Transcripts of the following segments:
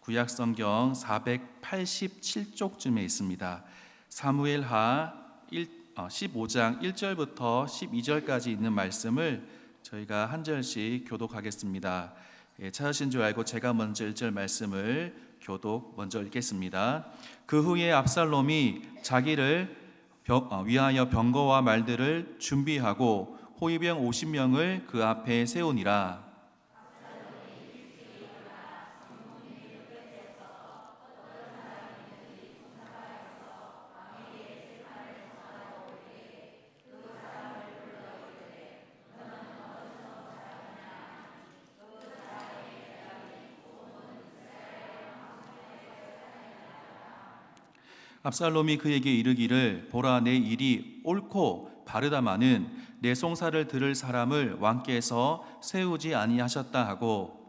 구약성경 487쪽쯤에 있습니다. 사무엘하 15장 1절부터 12절까지 있는 말씀을 저희가 한 절씩 교독하겠습니다. 찾으신 줄 알고 제가 먼저 1절 말씀을 교독 먼저 읽겠습니다. 그 후에 압살롬이 자기를 위하여 병거와 말들을 준비하고 호위병 50명을 그 앞에 세우니라. 압살롬이 그에게 이르기를 보라, 내 일이 옳고 바르다마는 내 송사를 들을 사람을 왕께서 세우지 아니하셨다 하고,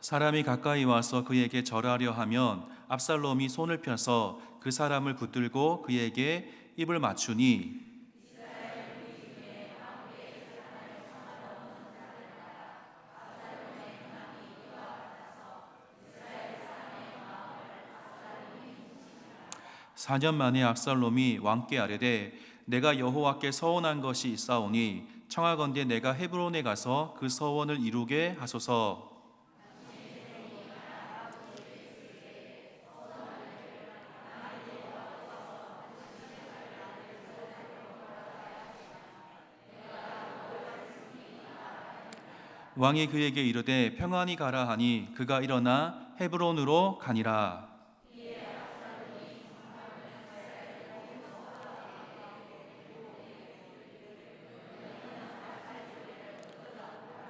사람이 가까이 와서 그에게 절하려 하면 압살롬이 손을 펴서 그 사람을 붙들고 그에게 입을 맞추니, (4년) 만에 압살롬이 왕께 아뢰되 내가 여호와께 서원한 것이 있사오니 청하건대 내가 헤브론에 가서 그 서원을 이루게 하소서. 왕이 그에게 이르되 평안히 가라 하니 그가 일어나 헤브론으로 가니라.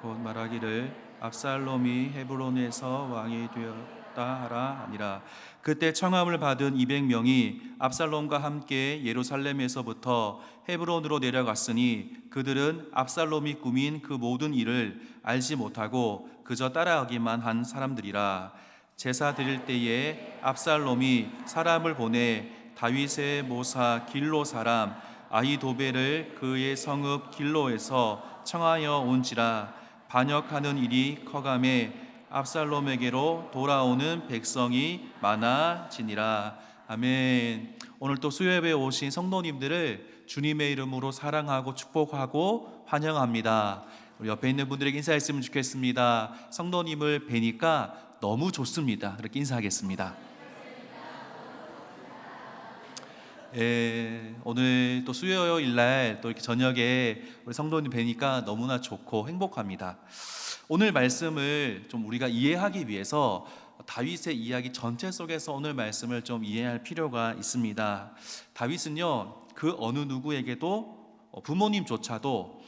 곧 말하기를 압살롬이 헤브론에서 왕이 되었다 하라 하니라. 그때 청함을 받은 200명이 압살롬과 함께 예루살렘에서부터 헤브론으로 내려갔으니 그들은 압살롬이 꾸민 그 모든 일을 알지 못하고 그저 따라하기만 한 사람들이라. 제사 드릴 때에 압살롬이 사람을 보내 다윗의 모사 길로 사람 아히도벨을 그의 성읍 길로에서 청하여 온지라. 반역하는 일이 커가매 압살롬에게로 돌아오는 백성이 많아지니라. 아멘. 오늘 또 수요예배에 오신 성도님들을 주님의 이름으로 사랑하고 축복하고 환영합니다. 우리 옆에 있는 분들에게 인사했으면 좋겠습니다. 성도님을 뵈니까 너무 좋습니다. 그렇게 인사하겠습니다. 오늘 또 수요일 날 또 이렇게 저녁에 우리 성도님 뵈니까 너무나 좋고 행복합니다. 오늘 말씀을 좀 우리가 이해하기 위해서 다윗의 이야기 전체 속에서 오늘 말씀을 좀 이해할 필요가 있습니다. 다윗은요, 그 어느 누구에게도 부모님조차도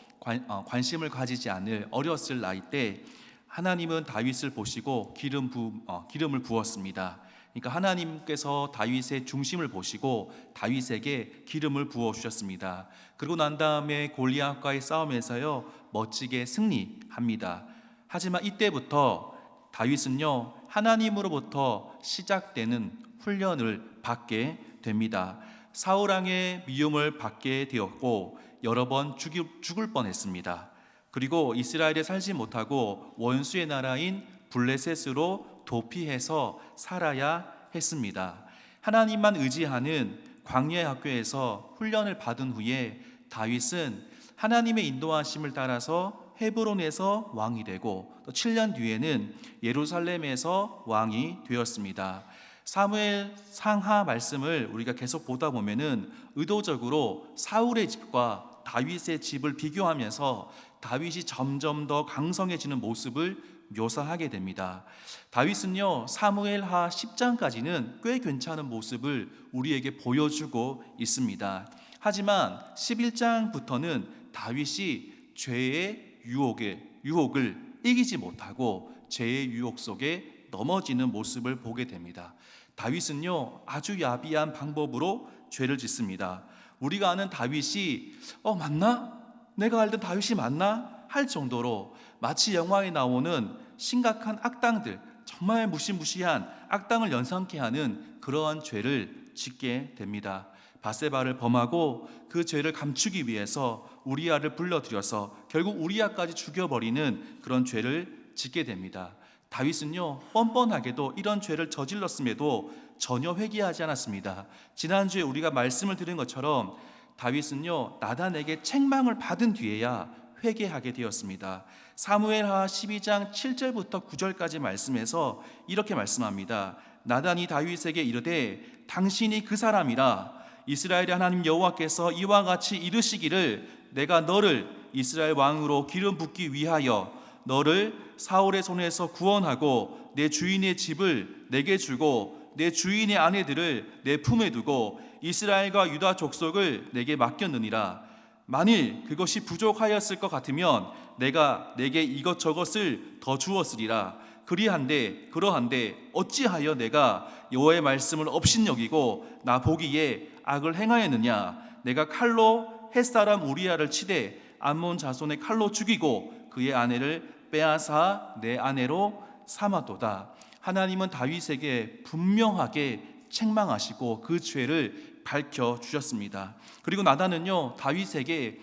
관심을 가지지 않을 어렸을 나이 때 하나님은 다윗을 보시고 기름을 부었습니다. 그러니까 하나님께서 다윗의 중심을 보시고 다윗에게 기름을 부어 주셨습니다. 그리고 난 다음에 골리앗과의 싸움에서요 멋지게 승리합니다. 하지만 이때부터 다윗은요 하나님으로부터 시작되는 훈련을 받게 됩니다. 사울 왕의 미움을 받게 되었고 여러 번 죽을 뻔했습니다. 그리고 이스라엘에 살지 못하고 원수의 나라인 블레셋으로 도피해서 살아야 했습니다. 하나님만 의지하는 광야의 학교에서 훈련을 받은 후에 다윗은 하나님의 인도하심을 따라서 헤브론에서 왕이 되고 또 7년 뒤에는 예루살렘에서 왕이 되었습니다. 사무엘 상하 말씀을 우리가 계속 보다 보면은 의도적으로 사울의 집과 다윗의 집을 비교하면서 다윗이 점점 더 강성해지는 모습을 묘사하게 됩니다. 다윗은요 사무엘하 10장까지는 꽤 괜찮은 모습을 우리에게 보여주고 있습니다. 하지만 11장부터는 다윗이 죄의 유혹을 이기지 못하고 죄의 유혹 속에 넘어지는 모습을 보게 됩니다. 다윗은요 아주 야비한 방법으로 죄를 짓습니다. 우리가 아는 다윗이 맞나? 내가 알던 다윗이 맞나? 할 정도로 마치 영화에 나오는 심각한 악당들, 정말 무시무시한 악당을 연상케 하는 그러한 죄를 짓게 됩니다. 바세바를 범하고 그 죄를 감추기 위해서 우리아를 불러들여서 결국 우리아까지 죽여버리는 그런 죄를 짓게 됩니다. 다윗은요, 뻔뻔하게도 이런 죄를 저질렀음에도 전혀 회개하지 않았습니다. 지난주에 우리가 말씀을 드린 것처럼 다윗은요, 나단에게 책망을 받은 뒤에야 회개하게 되었습니다. 사무엘하 12장 7절부터 9절까지 말씀에서 이렇게 말씀합니다. 나단이 다윗에게 이르되 당신이 그 사람이라 이스라엘의 하나님 여호와께서 이와 같이 이르시기를 내가 너를 이스라엘 왕으로 기름 붓기 위하여 너를 사울의 손에서 구원하고 내 주인의 집을 내게 주고 내 주인의 아내들을 내 품에 두고 이스라엘과 유다 족속을 내게 맡겼느니라. 만일 그것이 부족하였을 것 같으면 내가 내게 이것저것을 더 주었으리라. 그러한데 어찌하여 내가 여호와의 말씀을 업신여기고 나 보기에 악을 행하였느냐. 내가 칼로 햇사람 우리아를 치되 암몬 자손의 칼로 죽이고 그의 아내를 빼앗아 내 아내로 삼았도다. 하나님은 다윗에게 분명하게 책망하시고 그 죄를 밝혀주셨습니다. 그리고 나단은요, 다윗에게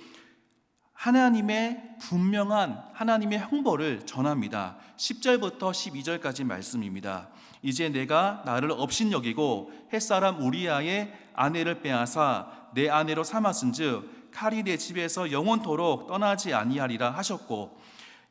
하나님의 분명한 하나님의 형벌을 전합니다. 10절부터 12절까지 말씀입니다. 이제 내가 나를 업신여기고 햇사람 우리아의 아내를 빼앗아 내 아내로 삼았은즉 칼이 내 집에서 영원토록 떠나지 아니하리라 하셨고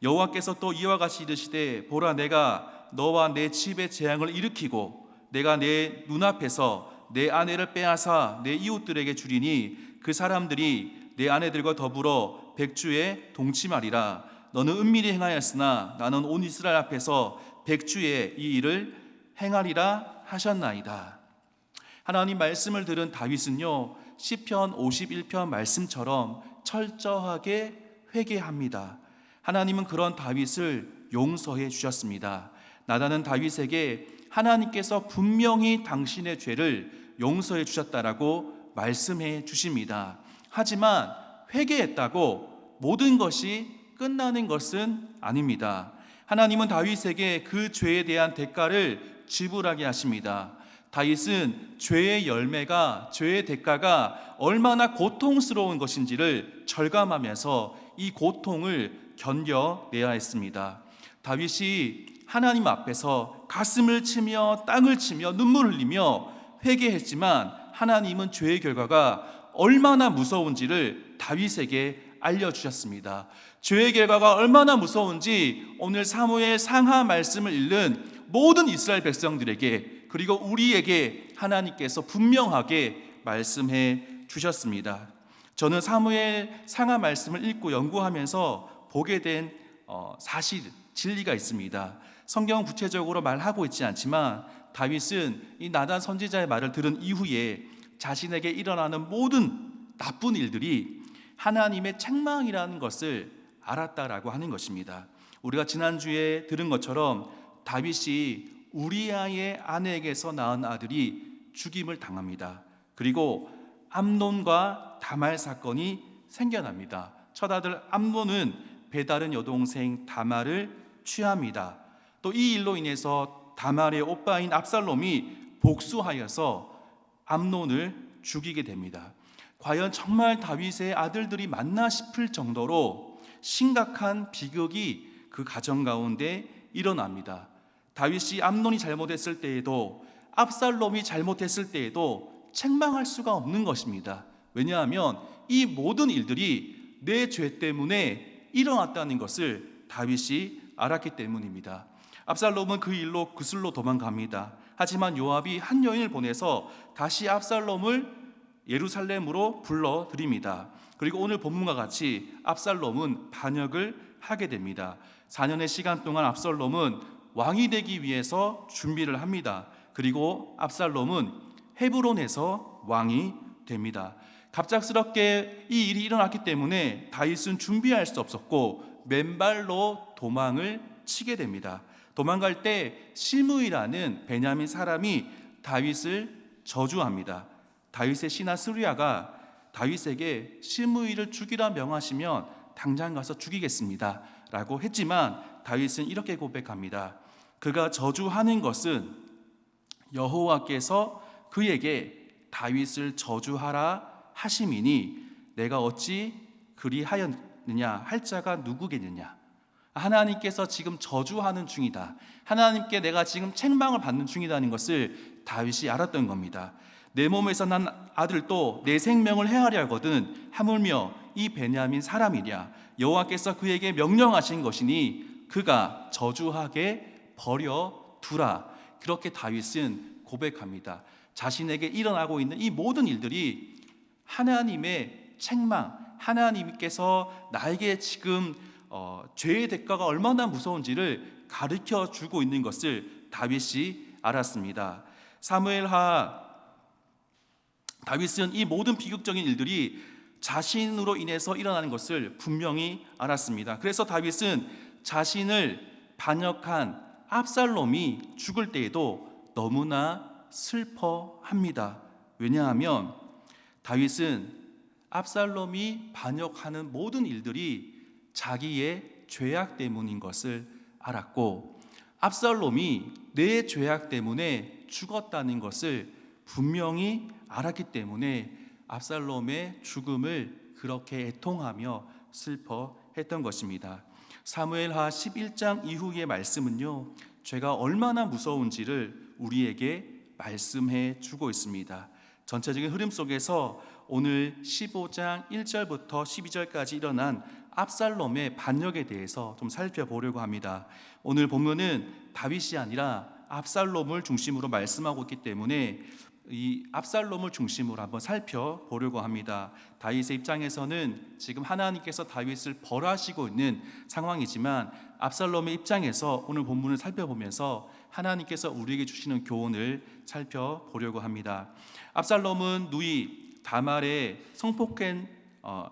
여호와께서 또 이와 같이 이르시되 보라 내가 너와 내 집에 재앙을 일으키고 내가 내 눈앞에서 내 아내를 빼앗아 내 이웃들에게 주리니 그 사람들이 내 아내들과 더불어 백주에 동침하리라. 너는 은밀히 행하였으나 나는 온 이스라엘 앞에서 백주에 이 일을 행하리라 하셨나이다. 하나님 말씀을 들은 다윗은요, 시편 51편 말씀처럼 철저하게 회개합니다. 하나님은 그런 다윗을 용서해 주셨습니다. 나단은 다윗에게 하나님께서 분명히 당신의 죄를 용서해 주셨다라고 말씀해 주십니다. 하지만 회개했다고 모든 것이 끝나는 것은 아닙니다. 하나님은 다윗에게 그 죄에 대한 대가를 지불하게 하십니다. 다윗은 죄의 열매가, 죄의 대가가 얼마나 고통스러운 것인지를 절감하면서 이 고통을 견뎌내야 했습니다. 다윗이 하나님 앞에서 가슴을 치며 땅을 치며 눈물을 흘리며 회개했지만 하나님은 죄의 결과가 얼마나 무서운지를 다윗에게 알려주셨습니다. 죄의 결과가 얼마나 무서운지 오늘 사무엘 상하 말씀을 읽는 모든 이스라엘 백성들에게 그리고 우리에게 하나님께서 분명하게 말씀해 주셨습니다. 저는 사무엘 상하 말씀을 읽고 연구하면서 보게 된 사실, 진리가 있습니다. 성경은 구체적으로 말하고 있지 않지만 다윗은 이 나단 선지자의 말을 들은 이후에 자신에게 일어나는 모든 나쁜 일들이 하나님의 책망이라는 것을 알았다라고 하는 것입니다. 우리가 지난주에 들은 것처럼 다윗이 우리아의 아내에게서 낳은 아들이 죽임을 당합니다. 그리고 암논과 다말 사건이 생겨납니다. 첫 아들 암논은 배다른 여동생 다말을 취합니다. 또 이 일로 인해서 다말의 오빠인 압살롬이 복수하여서 암논을 죽이게 됩니다. 과연 정말 다윗의 아들들이 맞나 싶을 정도로 심각한 비극이 그 가정 가운데 일어납니다. 다윗이 암논이 잘못했을 때에도 압살롬이 잘못했을 때에도 책망할 수가 없는 것입니다. 왜냐하면 이 모든 일들이 내 죄 때문에 일어났다는 것을 다윗이 알았기 때문입니다. 압살롬은 그 일로 그슬로 도망갑니다. 하지만 요압이 한 여인을 보내서 다시 압살롬을 예루살렘으로 불러들입니다. 그리고 오늘 본문과 같이 압살롬은 반역을 하게 됩니다. 4년의 시간 동안 압살롬은 왕이 되기 위해서 준비를 합니다. 그리고 압살롬은 헤브론에서 왕이 됩니다. 갑작스럽게 이 일이 일어났기 때문에 다윗은 준비할 수 없었고 맨발로 도망을 치게 됩니다. 도망갈 때 시므이라는 베냐민 사람이 다윗을 저주합니다. 다윗의 신하 스루야가 다윗에게 시므이를 죽이라 명하시면 당장 가서 죽이겠습니다 라고 했지만 다윗은 이렇게 고백합니다. 그가 저주하는 것은 여호와께서 그에게 다윗을 저주하라 하심이니 내가 어찌 그리하였느냐 할 자가 누구겠느냐. 하나님께서 지금 저주하는 중이다. 하나님께 내가 지금 책망을 받는 중이라는 것을 다윗이 알았던 겁니다. 내 몸에서 난 아들도 내 생명을 해하려 하거든 하물며 이 베냐민 사람이랴. 여호와께서 그에게 명령하신 것이니 그가 저주하게 버려두라. 그렇게 다윗은 고백합니다. 자신에게 일어나고 있는 이 모든 일들이 하나님의 책망, 하나님께서 나에게 지금 죄의 대가가 얼마나 무서운지를 가르쳐 주고 있는 것을 다윗이 알았습니다. 사무엘하 다윗은 이 모든 비극적인 일들이 자신으로 인해서 일어나는 것을 분명히 알았습니다. 그래서 다윗은 자신을 반역한 압살롬이 죽을 때에도 너무나 슬퍼합니다. 왜냐하면 다윗은 압살롬이 반역하는 모든 일들이 자기의 죄악 때문인 것을 알았고, 압살롬이 내 죄악 때문에 죽었다는 것을 분명히 알았기 때문에 압살롬의 죽음을 그렇게 애통하며 슬퍼했던 것입니다. 사무엘하 11장 이후의 말씀은요, 죄가 얼마나 무서운지를 우리에게 말씀해 주고 있습니다. 전체적인 흐름 속에서 오늘 15장 1절부터 12절까지 일어난 압살롬의 반역에 대해서 좀 살펴보려고 합니다. 오늘 본문은 다윗이 아니라 압살롬을 중심으로 말씀하고 있기 때문에 이 압살롬을 중심으로 한번 살펴보려고 합니다. 다윗의 입장에서는 지금 하나님께서 다윗을 벌하시고 있는 상황이지만 압살롬의 입장에서 오늘 본문을 살펴보면서 하나님께서 우리에게 주시는 교훈을 살펴보려고 합니다. 압살롬은 누이 다말의 성폭행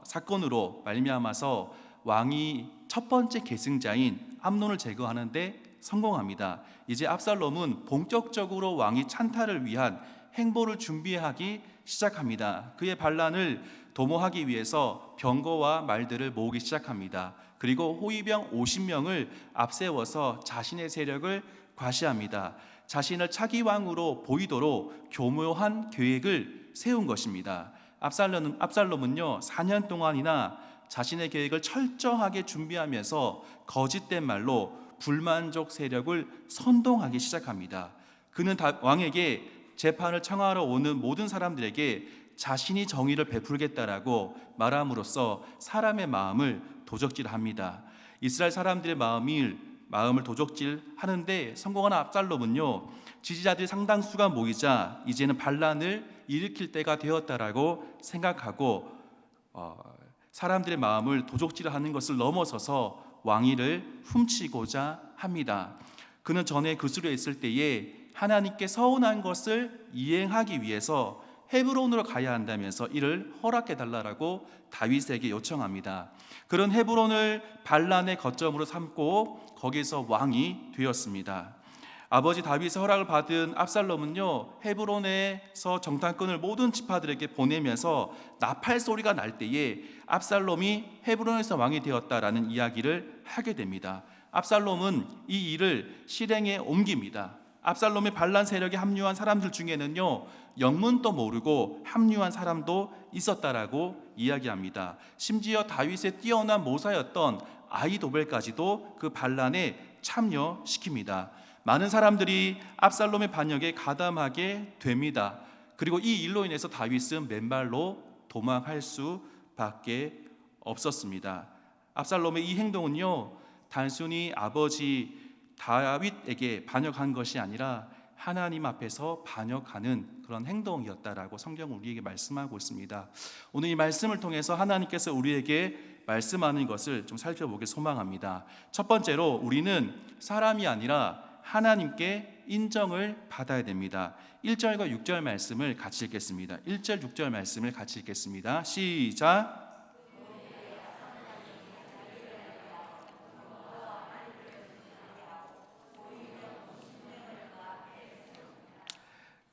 사건으로 말미암아서 왕이 첫 번째 계승자인 암논을 제거하는데 성공합니다. 이제 압살롬은 본격적으로 왕위 찬탈을 위한 행보를 준비하기 시작합니다. 그의 반란을 도모하기 위해서 병거와 말들을 모으기 시작합니다. 그리고 호위병 50명을 앞세워서 자신의 세력을 과시합니다. 자신을 차기 왕으로 보이도록 교묘한 계획을 세운 것입니다. 압살롬은요 4년 동안이나 자신의 계획을 철저하게 준비하면서 거짓된 말로 불만족 세력을 선동하기 시작합니다. 그는 왕에게 재판을 청하러 오는 모든 사람들에게 자신이 정의를 베풀겠다라고 말함으로써 사람의 마음을 도적질합니다. 이스라엘 사람들의 마음을 도적질하는데 성공한 압살롬은요 지지자들이 상당수가 모이자 이제는 반란을 일으킬 때가 되었다라고 생각하고 사람들의 마음을 도적질하는 것을 넘어서서 왕위를 훔치고자 합니다. 그는 전에 그술에 있을 때에 하나님께 서운한 것을 이행하기 위해서 헤브론으로 가야 한다면서 이를 허락해 달라고 다윗에게 요청합니다. 그런 헤브론을 반란의 거점으로 삼고 거기서 왕이 되었습니다. 아버지 다윗의 허락을 받은 압살롬은요 헤브론에서 정탐꾼을 모든 지파들에게 보내면서 나팔 소리가 날 때에 압살롬이 헤브론에서 왕이 되었다라는 이야기를 하게 됩니다. 압살롬은 이 일을 실행에 옮깁니다. 압살롬의 반란 세력에 합류한 사람들 중에는요 영문도 모르고 합류한 사람도 있었다라고 이야기합니다. 심지어 다윗의 뛰어난 모사였던 아히도벨까지도 그 반란에 참여시킵니다. 많은 사람들이 압살롬의 반역에 가담하게 됩니다. 그리고 이 일로 인해서 다윗은 맨발로 도망할 수밖에 없었습니다. 압살롬의 이 행동은요 단순히 아버지 다윗에게 반역한 것이 아니라 하나님 앞에서 반역하는 그런 행동이었다라고 성경은 우리에게 말씀하고 있습니다. 오늘 이 말씀을 통해서 하나님께서 우리에게 말씀하는 것을 좀 살펴보길 소망합니다. 첫 번째로 우리는 사람이 아니라 하나님께 인정을 받아야 됩니다. 1절과 6절 말씀을 같이 읽겠습니다. 1절 6절 말씀을 같이 읽겠습니다. 시작.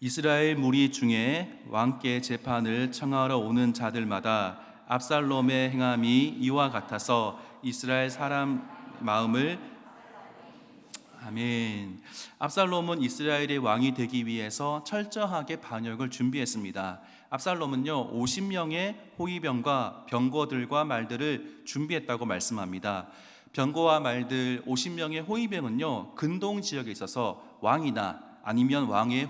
이스라엘 무리 중에 왕께 재판을 청하러 오는 자들마다 압살롬의 행함이 이와 같아서 이스라엘 사람 마음을 아멘. 압살롬은 이스라엘의 왕이 되기 위해서 철저하게 반역을 준비했습니다. 압살롬은요 50명의 호위병과 병거들과 말들을 준비했다고 말씀합니다. 병거와 말들 50명의 호위병은요 근동 지역에 있어서 왕이나 아니면 왕의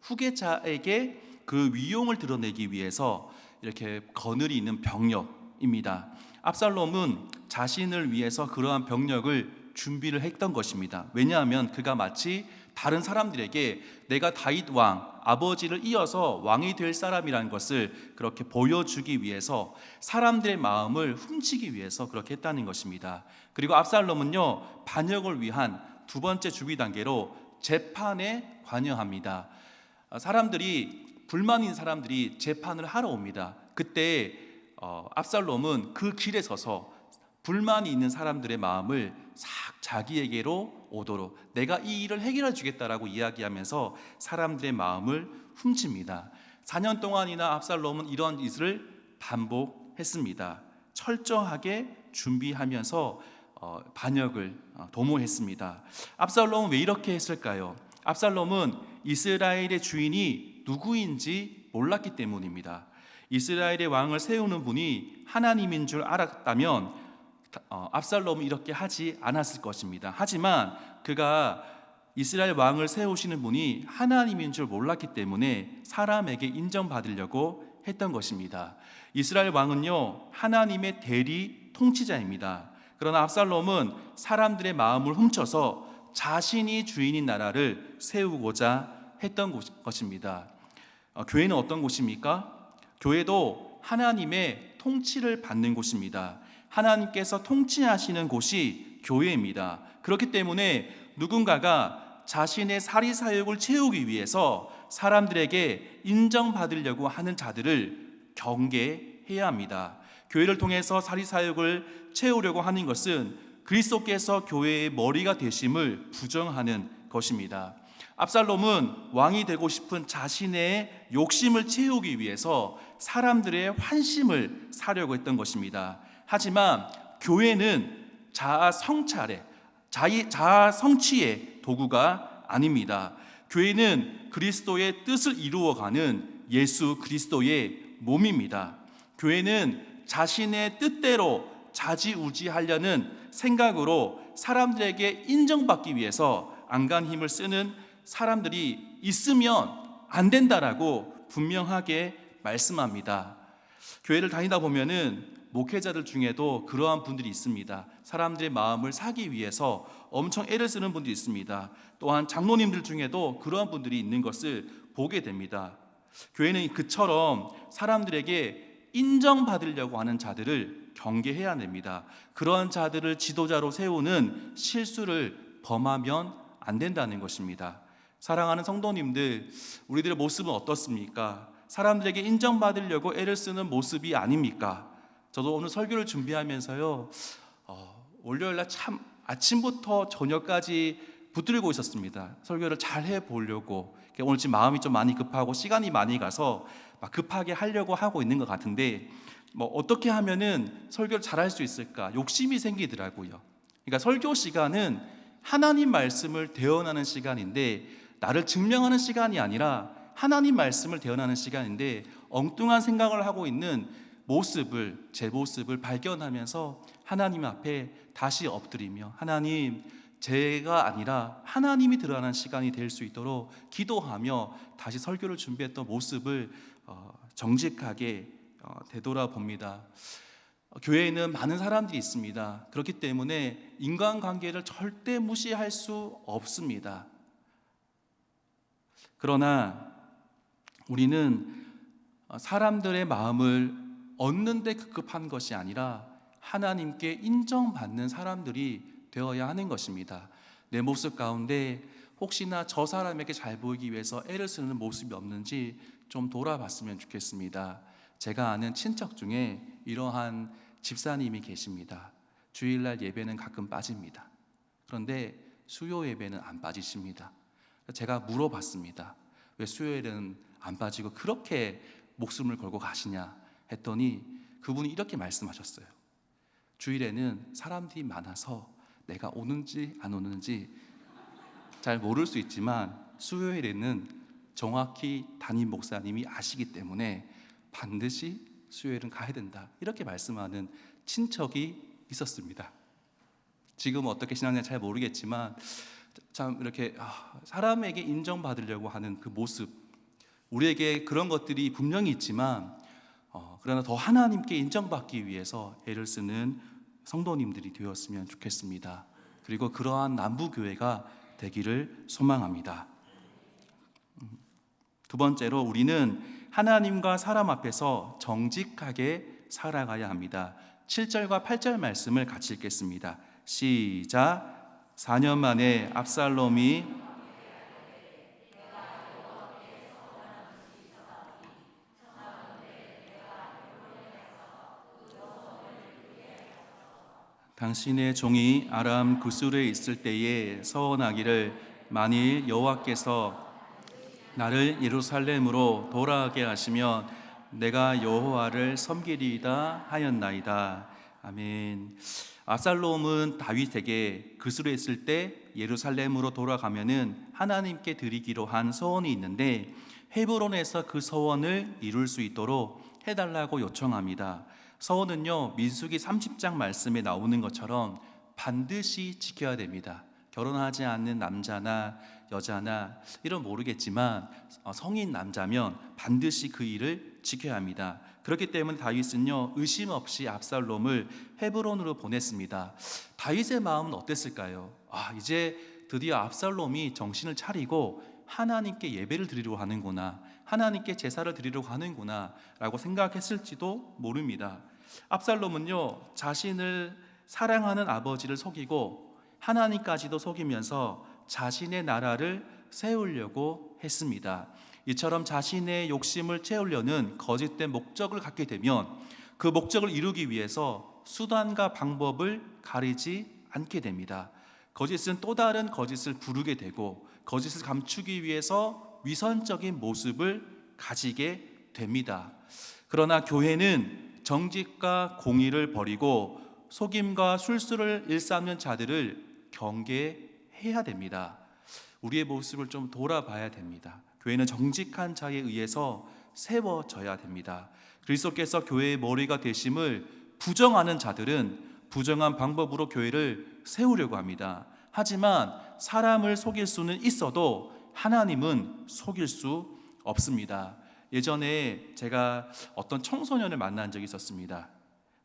후계자에게 그 위용을 드러내기 위해서 이렇게 거늘이 있는 병력입니다. 압살롬은 자신을 위해서 그러한 병력을 준비를 했던 것입니다. 왜냐하면 그가 마치 다른 사람들에게 내가 다윗 왕 아버지를 이어서 왕이 될 사람이라는 것을 그렇게 보여주기 위해서, 사람들의 마음을 훔치기 위해서 그렇게 했다는 것입니다. 그리고 압살롬은요 반역을 위한 두 번째 준비 단계로 재판에 관여합니다. 불만인 사람들이 재판을 하러 옵니다. 그때 압살롬은 그 길에 서서 불만이 있는 사람들의 마음을 싹 자기에게로 오도록 내가 이 일을 해결해 주겠다라고 이야기하면서 사람들의 마음을 훔칩니다. 4년 동안이나 압살롬은 이런 일을 반복했습니다. 철저하게 준비하면서 반역을 도모했습니다. 압살롬은 왜 이렇게 했을까요? 압살롬은 이스라엘의 주인이 누구인지 몰랐기 때문입니다. 이스라엘의 왕을 세우는 분이 하나님인 줄 알았다면 압살롬은 이렇게 하지 않았을 것입니다. 하지만 그가 이스라엘 왕을 세우시는 분이 하나님인 줄 몰랐기 때문에 사람에게 인정받으려고 했던 것입니다. 이스라엘 왕은요 하나님의 대리 통치자입니다. 그러나 압살롬은 사람들의 마음을 훔쳐서 자신이 주인인 나라를 세우고자 했던 것입니다. 교회는 어떤 곳입니까? 교회도 하나님의 통치를 받는 곳입니다. 하나님께서 통치하시는 곳이 교회입니다. 그렇기 때문에 누군가가 자신의 사리사욕을 채우기 위해서 사람들에게 인정받으려고 하는 자들을 경계해야 합니다. 교회를 통해서 사리사욕을 채우려고 하는 것은 그리스도께서 교회의 머리가 되심을 부정하는 것입니다. 압살롬은 왕이 되고 싶은 자신의 욕심을 채우기 위해서 사람들의 환심을 사려고 했던 것입니다. 하지만 교회는 자아 성취의 도구가 아닙니다. 교회는 그리스도의 뜻을 이루어가는 예수 그리스도의 몸입니다. 교회는 자신의 뜻대로 좌지우지하려는 생각으로 사람들에게 인정받기 위해서 안간 힘을 쓰는 사람들이 있으면 안 된다라고 분명하게 말씀합니다. 교회를 다니다 보면은 목회자들 중에도 그러한 분들이 있습니다. 사람들의 마음을 사기 위해서 엄청 애를 쓰는 분들이 있습니다. 또한 장로님들 중에도 그러한 분들이 있는 것을 보게 됩니다. 교회는 그처럼 사람들에게 인정받으려고 하는 자들을 경계해야 됩니다. 그러한 자들을 지도자로 세우는 실수를 범하면 안 된다는 것입니다. 사랑하는 성도님들, 우리들의 모습은 어떻습니까? 사람들에게 인정받으려고 애를 쓰는 모습이 아닙니까? 저도 오늘 설교를 준비하면서요 월요일날 참 아침부터 저녁까지 붙들고 있었습니다. 설교를 잘 해보려고. 오늘 지금 마음이 좀 많이 급하고 시간이 많이 가서 막 급하게 하려고 하고 있는 것 같은데 어떻게 하면은 설교를 잘 할 수 있을까 욕심이 생기더라고요. 그러니까 설교 시간은 하나님 말씀을 대언하는 시간인데, 나를 증명하는 시간이 아니라 하나님 말씀을 대언하는 시간인데, 엉뚱한 생각을 하고 있는 제 모습을 발견하면서 하나님 앞에 다시 엎드리며, 하나님, 제가 아니라 하나님이 드러나는 시간이 될 수 있도록 기도하며 다시 설교를 준비했던 모습을 정직하게 되돌아봅니다. 교회에는 많은 사람들이 있습니다. 그렇기 때문에 인간관계를 절대 무시할 수 없습니다. 그러나 우리는 사람들의 마음을 얻는 데 급급한 것이 아니라 하나님께 인정받는 사람들이 되어야 하는 것입니다. 내 모습 가운데 혹시나 저 사람에게 잘 보이기 위해서 애를 쓰는 모습이 없는지 좀 돌아봤으면 좋겠습니다. 제가 아는 친척 중에 이러한 집사님이 계십니다. 주일날 예배는 가끔 빠집니다. 그런데 수요 예배는 안 빠지십니다. 제가 물어봤습니다. 왜 수요일은 안 빠지고 그렇게 목숨을 걸고 가시냐 했더니 그분이 이렇게 말씀하셨어요. 주일에는 사람들이 많아서 내가 오는지 안 오는지 잘 모를 수 있지만 수요일에는 정확히 담임 목사님이 아시기 때문에 반드시 수요일은 가야 된다, 이렇게 말씀하는 친척이 있었습니다. 지금은 어떻게 신앙생활 잘 모르겠지만 참 이렇게 사람에게 인정받으려고 하는 그 모습, 우리에게 그런 것들이 분명히 있지만 그러나 더 하나님께 인정받기 위해서 애를 쓰는 성도님들이 되었으면 좋겠습니다. 그리고 그러한 남부교회가 되기를 소망합니다. 두 번째로, 우리는 하나님과 사람 앞에서 정직하게 살아가야 합니다. 7절과 8절 말씀을 같이 읽겠습니다. 시작. 4년 만에 압살롬이 당신의 종이 아람 구술에 있을 때에 서원하기를, 만일 여호와께서 나를 예루살렘으로 돌아가게 하시면 내가 여호와를 섬기리이다 하였나이다. 아멘. 압살롬은 다윗에게 구술에 있을 때 예루살렘으로 돌아가면은 하나님께 드리기로 한 서원이 있는데, 헤브론에서 그 서원을 이룰 수 있도록 해달라고 요청합니다. 서원은요, 민수기 30장 말씀에 나오는 것처럼 반드시 지켜야 됩니다. 결혼하지 않는 남자나 여자나 이런 모르겠지만 성인 남자면 반드시 그 일을 지켜야 합니다. 그렇기 때문에 다윗은요, 의심 없이 압살롬을 헤브론으로 보냈습니다. 다윗의 마음은 어땠을까요? 이제 드디어 압살롬이 정신을 차리고 하나님께 예배를 드리려고 하는구나, 하나님께 제사를 드리려고 하는구나 라고 생각했을지도 모릅니다. 압살롬은요, 자신을 사랑하는 아버지를 속이고 하나님까지도 속이면서 자신의 나라를 세우려고 했습니다. 이처럼 자신의 욕심을 채우려는 거짓된 목적을 갖게 되면 그 목적을 이루기 위해서 수단과 방법을 가리지 않게 됩니다. 거짓은 또 다른 거짓을 부르게 되고, 거짓을 감추기 위해서 위선적인 모습을 가지게 됩니다. 그러나 교회는 정직과 공의를 버리고 속임과 술수를 일삼는 자들을 경계해야 됩니다. 우리의 모습을 좀 돌아봐야 됩니다. 교회는 정직한 자에 의해서 세워져야 됩니다. 그리스도께서 교회의 머리가 되심을 부정하는 자들은 부정한 방법으로 교회를 세우려고 합니다. 하지만 사람을 속일 수는 있어도 하나님은 속일 수 없습니다. 예전에 제가 어떤 청소년을 만난 적이 있었습니다.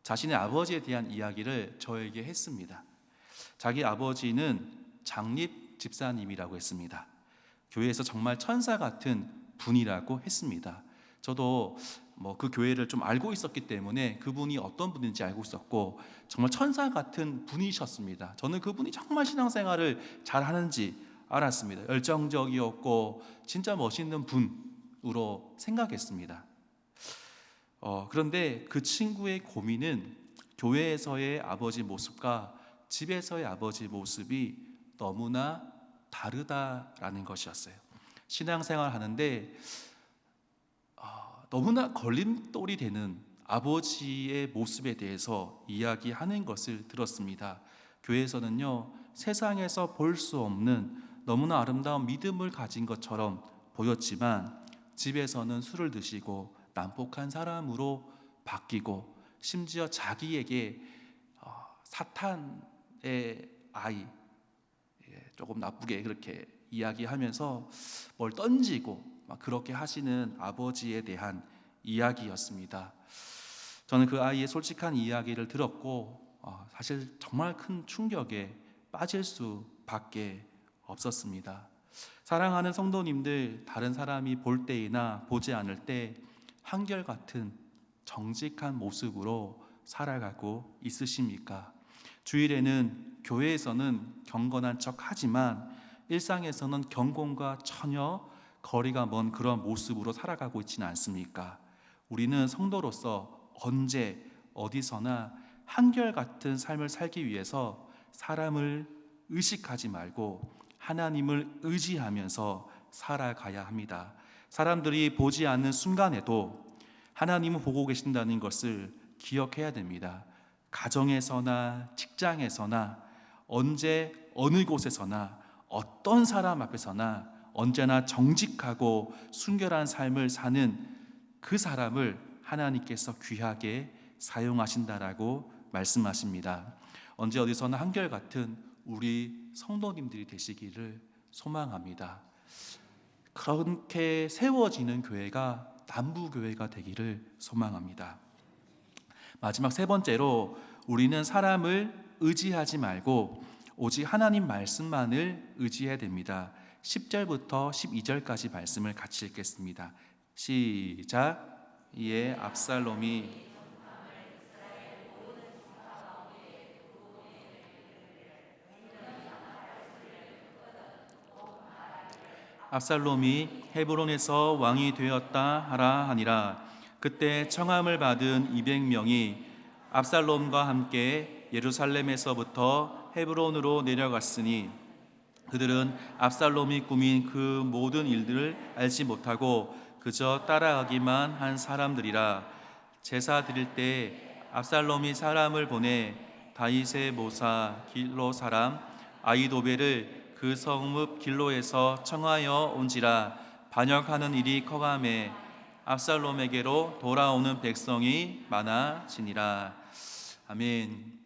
자신의 아버지에 대한 이야기를 저에게 했습니다. 자기 아버지는 장립 집사님이라고 했습니다. 교회에서 정말 천사 같은 분이라고 했습니다. 저도 그 교회를 좀 알고 있었기 때문에 그분이 어떤 분인지 알고 있었고, 정말 천사 같은 분이셨습니다. 저는 그분이 정말 신앙생활을 잘 하는지 알았습니다. 열정적이었고 진짜 멋있는 분으로 생각했습니다. 그런데 그 친구의 고민은 교회에서의 아버지 모습과 집에서의 아버지 모습이 너무나 다르다라는 것이었어요. 신앙생활 하는데 너무나 걸림돌이 되는 아버지의 모습에 대해서 이야기하는 것을 들었습니다. 교회에서는요, 세상에서 볼 수 없는 너무나 아름다운 믿음을 가진 것처럼 보였지만 집에서는 술을 드시고 난폭한 사람으로 바뀌고, 심지어 자기에게 사탄의 아이, 조금 나쁘게 그렇게 이야기하면서 뭘 던지고 막 그렇게 하시는 아버지에 대한 이야기였습니다. 저는 그 아이의 솔직한 이야기를 들었고 사실 정말 큰 충격에 빠질 수밖에 없었습니다. 사랑하는 성도님들, 다른 사람이 볼 때이나 보지 않을 때 한결같은 정직한 모습으로 살아가고 있으십니까? 주일에는 교회에서는 경건한 척 하지만 일상에서는 경건과 전혀 거리가 먼 그런 모습으로 살아가고 있지는 않습니까? 우리는 성도로서 언제 어디서나 한결같은 삶을 살기 위해서 사람을 의식하지 말고 하나님을 의지하면서 살아가야 합니다. 사람들이 보지 않는 순간에도 하나님은 보고 계신다는 것을 기억해야 됩니다. 가정에서나 직장에서나 언제 어느 곳에서나 어떤 사람 앞에서나 언제나 정직하고 순결한 삶을 사는 그 사람을 하나님께서 귀하게 사용하신다라고 말씀하십니다. 언제 어디서나 한결같은 우리 성도님들이 되시기를 소망합니다. 그렇게 세워지는 교회가 남부교회가 되기를 소망합니다. 마지막 세 번째로 우리는 사람을 의지하지 말고 오직 하나님 말씀만을 의지해야 됩니다. 10절부터 12절까지 말씀을 같이 읽겠습니다. 시작. 이에 압살롬이 헤브론에서 왕이 되었다 하라 하니라. 그때 청함을 받은 200명이 압살롬과 함께 예루살렘에서부터 헤브론으로 내려갔으니 그들은 압살롬이 꾸민 그 모든 일들을 알지 못하고 그저 따라가기만 한 사람들이라. 제사 드릴 때 압살롬이 사람을 보내 다윗의 모사 길로 사람 아히도벨을 그 성읍 길로에서 청하여 온지라. 반역하는 일이 커가매 압살롬에게로 돌아오는 백성이 많아지니라. 아멘.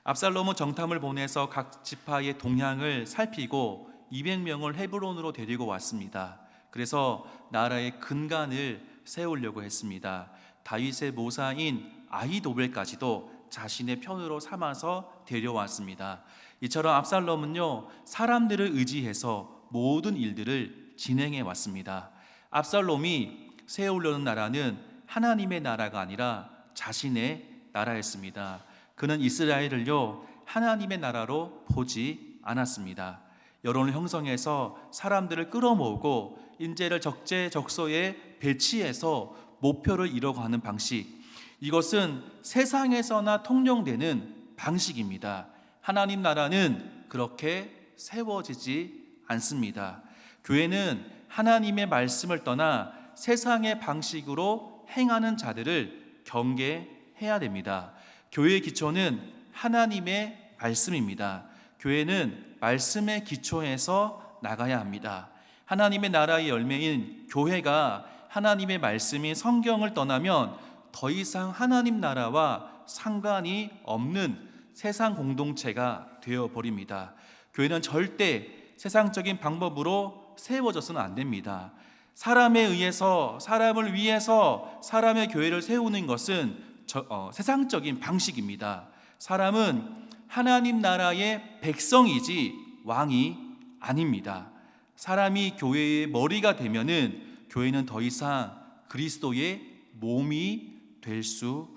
압살롬은 정탐을 보내서 각 지파의 동향을 살피고 200명을 헤브론으로 데리고 왔습니다. 그래서 나라의 근간을 세우려고 했습니다. 다윗의 모사인 아히도벨까지도 자신의 편으로 삼아서 데려왔습니다. 이처럼 압살롬은요, 사람들을 의지해서 모든 일들을 진행해 왔습니다. 압살롬이 세우려는 나라는 하나님의 나라가 아니라 자신의 나라였습니다. 그는 이스라엘을요, 하나님의 나라로 보지 않았습니다. 여론을 형성해서 사람들을 끌어모으고 인재를 적재적소에 배치해서 목표를 이뤄가는 방식, 이것은 세상에서나 통용되는 방식입니다. 하나님 나라는 그렇게 세워지지 않습니다. 교회는 하나님의 말씀을 떠나 세상의 방식으로 행하는 자들을 경계해야 됩니다. 교회의 기초는 하나님의 말씀입니다. 교회는 말씀의 기초에서 나가야 합니다. 하나님의 나라의 열매인 교회가 하나님의 말씀인 성경을 떠나면 더 이상 하나님 나라와 상관이 없는 세상 공동체가 되어버립니다. 교회는 절대 세상적인 방법으로 세워져서는 안 됩니다. 사람에 의해서, 사람을 위해서 사람의 교회를 세우는 것은 세상적인 방식입니다. 사람은 하나님 나라의 백성이지 왕이 아닙니다. 사람이 교회의 머리가 되면은 교회는 더 이상 그리스도의 몸이 될 수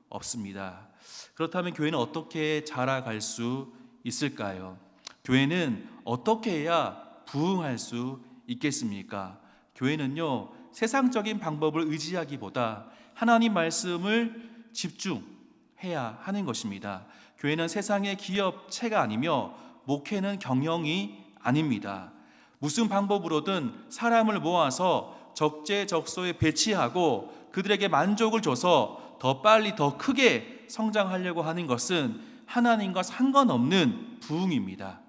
없습니다. 그렇다면 교회는 어떻게 자라갈 수 있을까요? 교회는 어떻게 해야 부흥할 수 있겠습니까? 교회는요, 세상적인 방법을 의지하기보다 하나님 말씀을 집중해야 하는 것입니다. 교회는 세상의 기업체가 아니며 목회는 경영이 아닙니다. 무슨 방법으로든 사람을 모아서 적재적소에 배치하고 그들에게 만족을 줘서 더 빨리 더 크게 성장하려고 하는 것은 하나님과 상관없는 부흥입니다.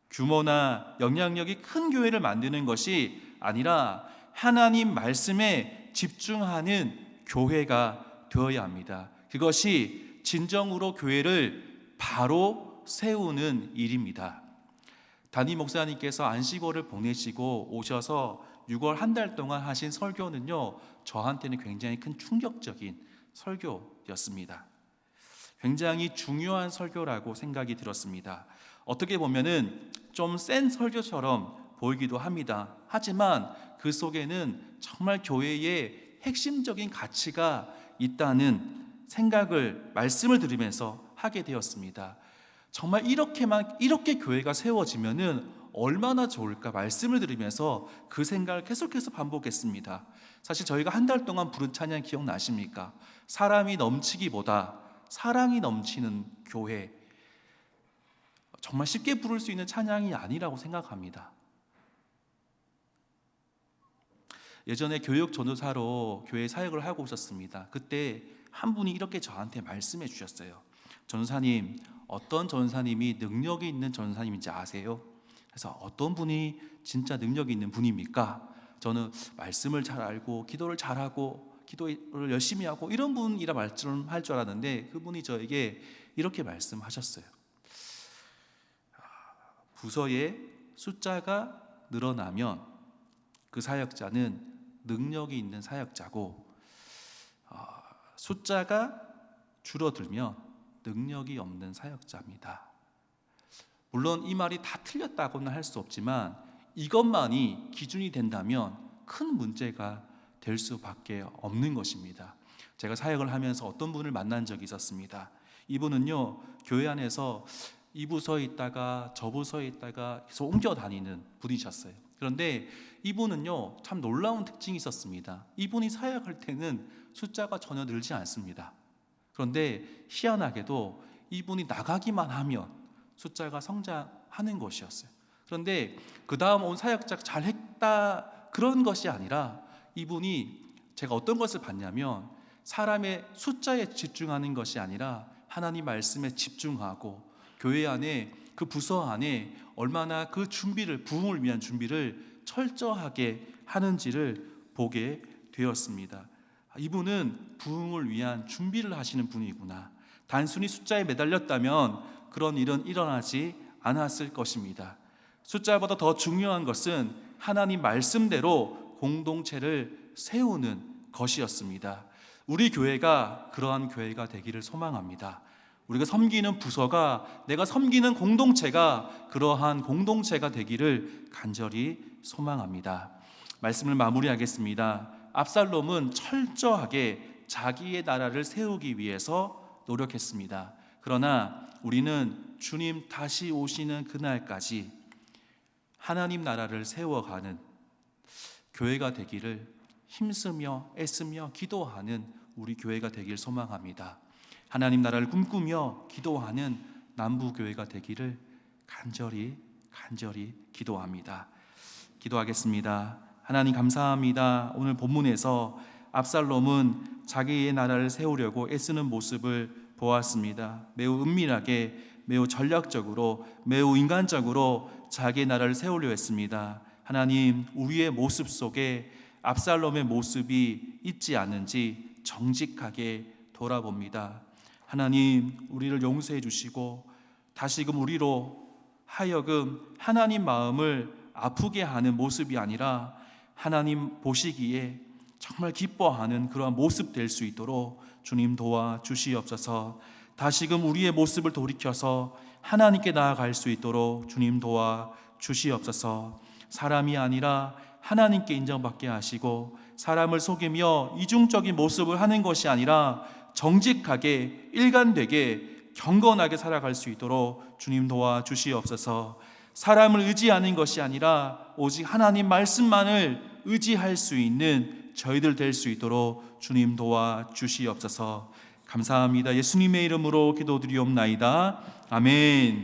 규모나 영향력이 큰 교회를 만드는 것이 아니라 하나님 말씀에 집중하는 교회가 되어야 합니다. 그것이 진정으로 교회를 바로 세우는 일입니다. 담임 목사님께서 안식월을 보내시고 오셔서 6월 한 달 동안 하신 설교는요, 저한테는 굉장히 큰 충격적인 설교였습니다. 굉장히 중요한 설교라고 생각이 들었습니다. 어떻게 보면은 좀 센 설교처럼 보이기도 합니다. 하지만 그 속에는 정말 교회의 핵심적인 가치가 있다는 생각을, 말씀을 들으면서 하게 되었습니다. 정말 이렇게 교회가 세워지면은 얼마나 좋을까, 말씀을 들으면서 그 생각을 계속해서 반복했습니다. 사실 저희가 한 달 동안 부른 찬양 기억나십니까? 사람이 넘치기보다 사랑이 넘치는 교회. 정말 쉽게 부를 수 있는 찬양이 아니라고 생각합니다. 예전에 교육 전도사로 교회 사역을 하고 있었습니다. 그때 한 분이 이렇게 저한테 말씀해 주셨어요. 전사님, 어떤 전사님이 능력이 있는 전사님인지 아세요? 그래서 어떤 분이 진짜 능력이 있는 분입니까? 저는 말씀을 잘 알고 기도를 잘하고 기도를 열심히 하고 이런 분이라 말씀할 줄 알았는데 그분이 저에게 이렇게 말씀하셨어요. 부서에 숫자가 늘어나면 그 사역자는 능력이 있는 사역자고, 숫자가 줄어들면 능력이 없는 사역자입니다. 물론 이 말이 다 틀렸다고는 할 수 없지만 이것만이 기준이 된다면 큰 문제가 될 수밖에 없는 것입니다. 제가 사역을 하면서 어떤 분을 만난 적이 있었습니다. 이분은요, 교회 안에서 이 부서에 있다가 저 부서에 있다가 계속 옮겨 다니는 분이셨어요. 그런데 이분은요, 참 놀라운 특징이 있었습니다. 이분이 사역할 때는 숫자가 전혀 늘지 않습니다. 그런데 희한하게도 이분이 나가기만 하면 숫자가 성장하는 것이었어요. 그런데 그 다음 온 사역자가 잘했다 그런 것이 아니라 이분이 제가 어떤 것을 봤냐면 사람의 숫자에 집중하는 것이 아니라 하나님 말씀에 집중하고 교회 안에 그 부서 안에 얼마나 그 준비를, 부흥을 위한 준비를 철저하게 하는지를 보게 되었습니다. 이분은 부흥을 위한 준비를 하시는 분이구나. 단순히 숫자에 매달렸다면 그런 일은 일어나지 않았을 것입니다. 숫자보다 더 중요한 것은 하나님 말씀대로 공동체를 세우는 것이었습니다. 우리 교회가 그러한 교회가 되기를 소망합니다. 우리가 섬기는 부서가, 내가 섬기는 공동체가 그러한 공동체가 되기를 간절히 소망합니다. 말씀을 마무리하겠습니다. 압살롬은 철저하게 자기의 나라를 세우기 위해서 노력했습니다. 그러나 우리는 주님 다시 오시는 그날까지 하나님 나라를 세워가는 교회가 되기를 힘쓰며 애쓰며 기도하는 우리 교회가 되길 소망합니다. 하나님 나라를 꿈꾸며 기도하는 남부교회가 되기를 간절히 기도합니다. 기도하겠습니다. 하나님 감사합니다. 오늘 본문에서 압살롬은 자기의 나라를 세우려고 애쓰는 모습을 보았습니다. 매우 은밀하게, 매우 전략적으로, 매우 인간적으로 자기의 나라를 세우려 했습니다. 하나님, 우리의 모습 속에 압살롬의 모습이 있지 않은지 정직하게 돌아봅니다. 하나님, 우리를 용서해 주시고 다시금 우리로 하여금 하나님 마음을 아프게 하는 모습이 아니라 하나님 보시기에 정말 기뻐하는 그러한 모습 될 수 있도록 주님 도와주시옵소서. 다시금 우리의 모습을 돌이켜서 하나님께 나아갈 수 있도록 주님 도와주시옵소서. 사람이 아니라 하나님께 인정받게 하시고 사람을 속이며 이중적인 모습을 하는 것이 아니라 정직하게 일관되게 경건하게 살아갈 수 있도록 주님 도와주시옵소서. 사람을 의지하는 것이 아니라 오직 하나님 말씀만을 의지할 수 있는 저희들 될 수 있도록 주님 도와주시옵소서. 감사합니다. 예수님의 이름으로 기도드리옵나이다. 아멘.